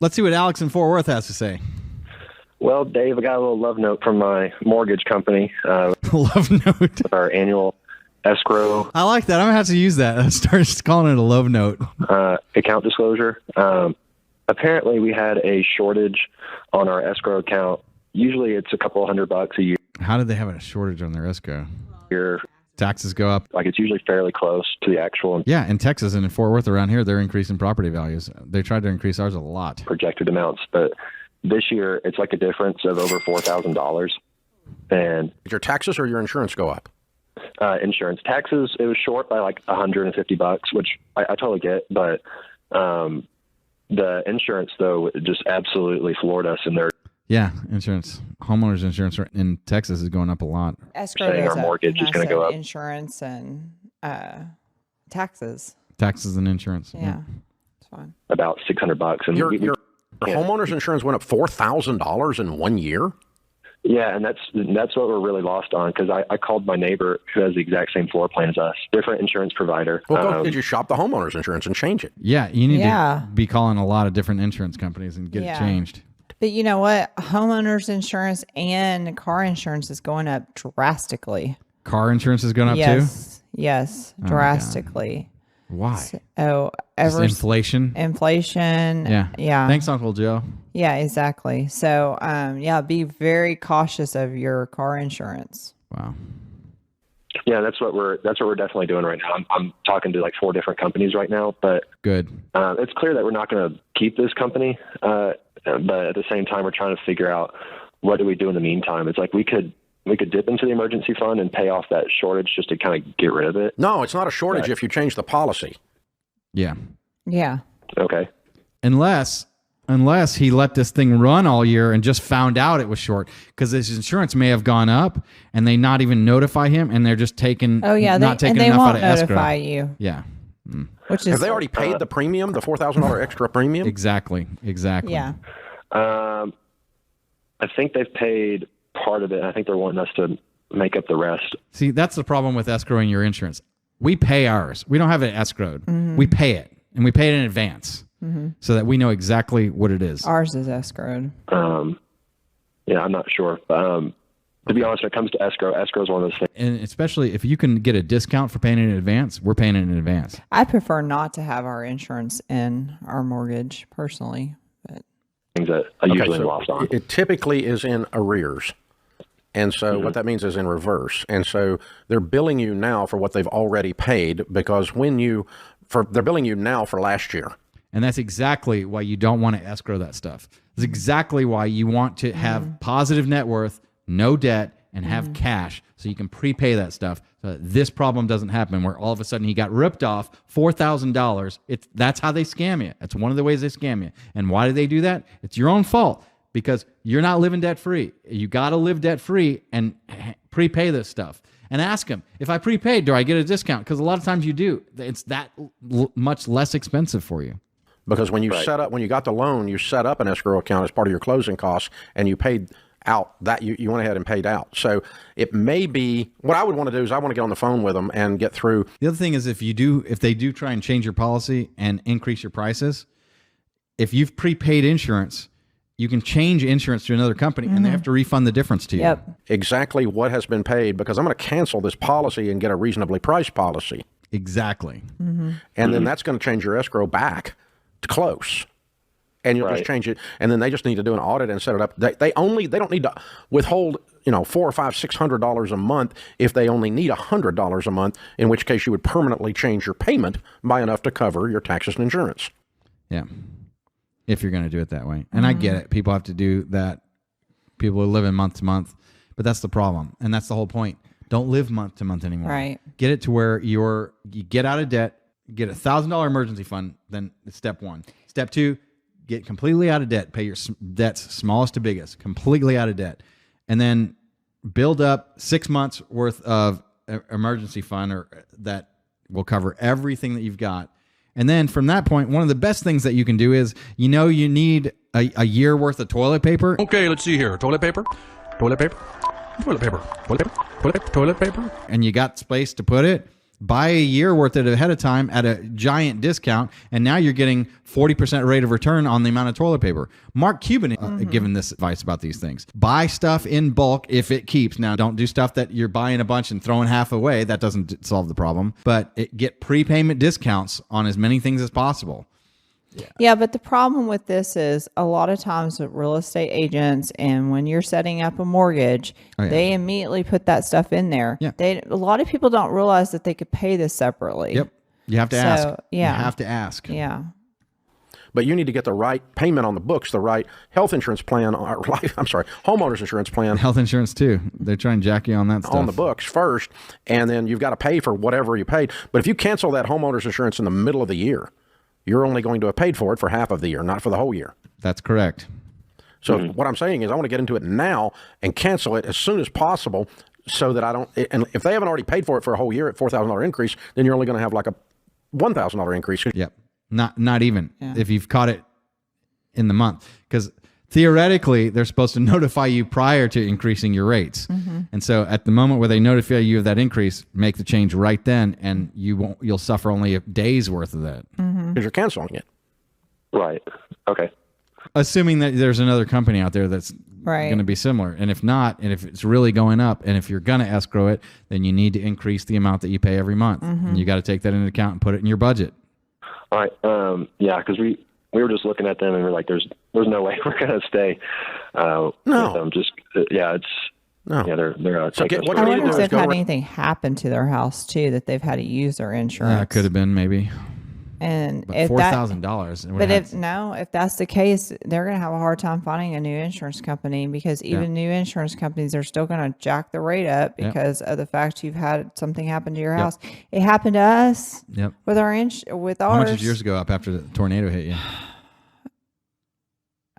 Let's see what Alex in Fort Worth has to say. Well, Dave, I got a little love note from my mortgage company. Love note. With our annual escrow. I like that. I'm going to have to use that. I start calling it a love note. Account disclosure. Apparently, we had a shortage on our escrow account. Usually, it's a couple $100 a year. How did they have a shortage on their escrow? Here, taxes go up. Like, it's usually fairly close to the actual. Yeah, in Texas and in Fort Worth around here, they're increasing property values. They tried to increase ours a lot. Projected amounts, but this year it's like a difference of over $4,000. And did your taxes or your insurance go up? Insurance. Taxes, it was short by like $150, which I totally get, but the insurance, though, just absolutely floored us in their. Yeah, insurance. Homeowners insurance in Texas is going up a lot. Escrow saying our mortgage is going to go up. Insurance and taxes. Taxes and insurance. Yeah, it's fine. About $600. And your homeowners insurance went up $4,000 in 1 year? Yeah, and that's what we're really lost on, because I called my neighbor who has the exact same floor plan as us, different insurance provider. Well, did you shop the homeowners insurance and change it? Yeah, you need to be calling a lot of different insurance companies and get it changed. But you know what? Homeowners insurance and car insurance is going up drastically. Car insurance is going up too? Yes, drastically. Why? Inflation. Inflation. Yeah. Thanks, Uncle Joe. Yeah, exactly. So, be very cautious of your car insurance. Wow. Yeah, that's what we're definitely doing right now. I'm talking to like 4 different companies right now, but good. It's clear that we're not going to keep this company, but at the same time, we're trying to figure out what do we do in the meantime. It's like we could dip into the emergency fund and pay off that shortage just to kind of get rid of it. No, it's not a shortage if you change the policy. Yeah. Yeah. Okay. Unless he let this thing run all year and just found out it was short, because his insurance may have gone up and they not even notify him, and they're just taking not taking they enough won't out of escrow. notify you. Yeah. Which is have they already paid the premium, the $4,000 extra premium? Exactly. Yeah. I think they've paid part of it. I think they're wanting us to make up the rest. See, that's the problem with escrowing your insurance. We pay ours. We don't have it escrowed. Mm-hmm. We pay it, and we pay it in advance so that we know exactly what it is. Ours is escrowed. Yeah, I'm not sure. To be honest, when it comes to escrow is one of those things. And especially if you can get a discount for paying it in advance, we're paying it in advance. I prefer not to have our insurance in our mortgage personally. But things that I usually lost on. It typically is in arrears. And so what that means is in reverse. And so they're billing you now for what they've already paid, because they're billing you now for last year. And that's exactly why you don't want to escrow that stuff. It's exactly why you want to have positive net worth, no debt, and have cash so you can prepay that stuff so that this problem doesn't happen where all of a sudden he got ripped off $4,000. That's how they scam you. That's one of the ways they scam you. And why do they do that? It's your own fault, because you're not living debt-free. You got to live debt-free and prepay this stuff. And ask them, if I prepaid, do I get a discount? Because a lot of times you do. It's that much less expensive for you. Because when you when you got the loan, you set up an escrow account as part of your closing costs, and you paid out that you went ahead and paid out. So it may be, what I would want to do is I want to get on the phone with them and get through. The other thing is if they do try and change your policy and increase your prices, if you've prepaid insurance, you can change insurance to another company and they have to refund the difference to you. Yep. Exactly what has been paid, because I'm going to cancel this policy and get a reasonably priced policy. Exactly. And then that's going to change your escrow back to close. And you'll just change it, and then they just need to do an audit and set it up. They don't need to withhold $400 or $500, $600 a month if they only need $100 a month. In which case, you would permanently change your payment by enough to cover your taxes and insurance. Yeah, if you're going to do it that way, and I get it. People have to do that. People are living month to month, but that's the problem, and that's the whole point. Don't live month to month anymore. Right. Get it to where you get out of debt, get $1,000 emergency fund. Then it's step 1. Step 2. Get completely out of debt. Pay your debts smallest to biggest. Completely out of debt. And then build up 6 months worth of emergency fund that will cover everything that you've got. And then from that point, one of the best things that you can do is, you need a year worth of toilet paper. Okay, let's see here. Toilet paper, toilet paper, toilet paper, toilet paper, toilet paper, toilet paper. And you got space to put it. Buy a year worth of it ahead of time at a giant discount, and now you're getting 40% rate of return on the amount of toilet paper. Mark Cuban given this advice about these things. Buy stuff in bulk if it keeps. Now, don't do stuff that you're buying a bunch and throwing half away. That doesn't solve the problem. But get prepayment discounts on as many things as possible. Yeah, but the problem with this is a lot of times with real estate agents, and when you're setting up a mortgage, they immediately put that stuff in there. Yeah. A lot of people don't realize that they could pay this separately. Yep. You have to ask. Yeah. You have to ask. Yeah. But you need to get the right payment on the books, the right health insurance plan, homeowners insurance plan. Health insurance too. They're trying to jack you on that stuff. On the books first, and then you've got to pay for whatever you paid. But if you cancel that homeowners insurance in the middle of the year, you're only going to have paid for it for half of the year, not for the whole year. That's correct. So what I'm saying is I want to get into it now and cancel it as soon as possible so that I don't, and if they haven't already paid for it for a whole year at $4,000 increase, then you're only going to have like a $1,000 increase. Yep. Not even if you've caught it in the month, because theoretically they're supposed to notify you prior to increasing your rates. And so at the moment where they notify you of that increase, make the change right then, and you'll suffer only a day's worth of that. Because you're canceling it. Right. Okay. Assuming that there's another company out there that's going to be similar. And if not, and if it's really going up, and if you're going to escrow it, then you need to increase the amount that you pay every month. And you got to take that into account and put it in your budget. All right. Yeah, because we were just looking at them and we're like, there's no way we're going to stay with them. Just it's they're So taking what us you I need wonder to if do is they've go had anything happen to their house too, that they've had to use their insurance. Could have been maybe. And But if $4,000. But if that's the case, they're going to have a hard time finding a new insurance company, because even new insurance companies are still going to jack the rate up because of the fact you've had something happen to your house. It happened to us with with ours. How much did yours go up after the tornado hit you?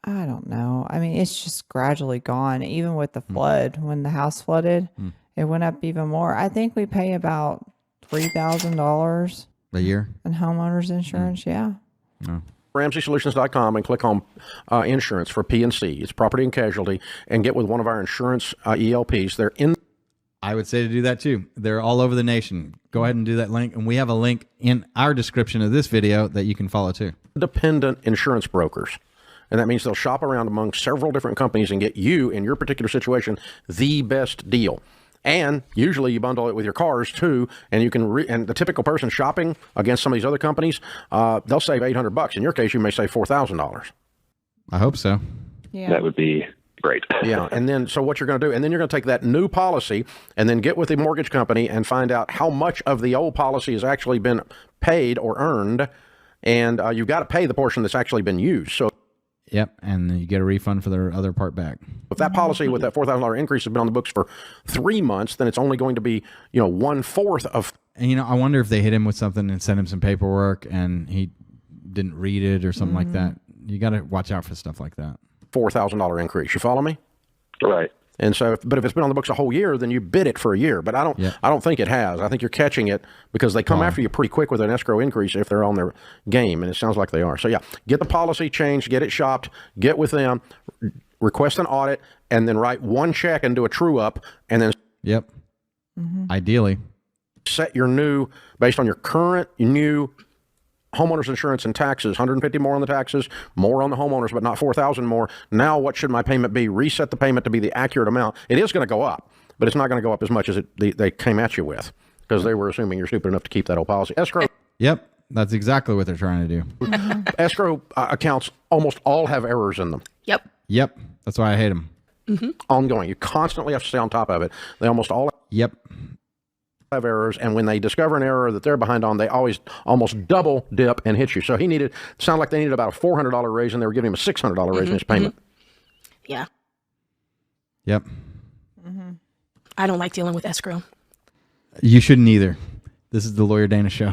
I don't know. I mean, it's just gradually gone. Even with the flood, when the house flooded, it went up even more. I think we pay about $3,000 A year? in homeowners insurance. Yeah. No. RamseySolutions.com and click on insurance for P&C. It's property and casualty, and get with one of our insurance ELPs. They're in. I would say to do that too. They're all over the nation. Go ahead and do that link. And we have a link in our description of this video that you can follow too. Independent insurance brokers. And that means they'll shop around among several different companies and get you, in your particular situation, the best deal. And usually you bundle it with your cars too, and you can. And the typical person shopping against some of these other companies, they'll save $800. In your case, you may save $4,000. I hope so. Yeah. That would be great. Yeah, and then so what you're going to do, and then you're going to take that new policy and then get with the mortgage company and find out how much of the old policy has actually been paid or earned, and you've got to pay the portion that's actually been used. So. Yep, and you get a refund for the other part back. If that policy with that $4,000 increase has been on the books for 3 months, then it's only going to be 1/4 of. And I wonder if they hit him with something and sent him some paperwork and he didn't read it or something like that. You got to watch out for stuff like that. $4,000 increase. You follow me? Right. And so, but if it's been on the books a whole year, then you bid it for a year. But I don't think it has. I think you're catching it because they come after you pretty quick with an escrow increase if they're on their game, and it sounds like they are. So yeah, get the policy changed, get it shopped, get with them, request an audit, and then write one check and do a true up, and then Ideally, set your new based on your current new homeowners insurance and taxes, 150 more on the taxes, more on the homeowners, but not 4,000 more. Now, what should my payment be? Reset the payment to be the accurate amount. It is going to go up, but it's not going to go up as much as they came at you with, because they were assuming you're stupid enough to keep that old policy. Escrow. Yep, that's exactly what they're trying to do. Escrow accounts almost all have errors in them. Yep, that's why I hate them. Ongoing. You constantly have to stay on top of it. They almost all have errors, and when they discover an error that they're behind on, they always almost double dip and hit you. So sounded like they needed about a $400 raise, and they were giving him a $600 raise in his payment. Yeah. Yep. I don't like dealing with escrow. You shouldn't either. This is the Lawyer Dana Show.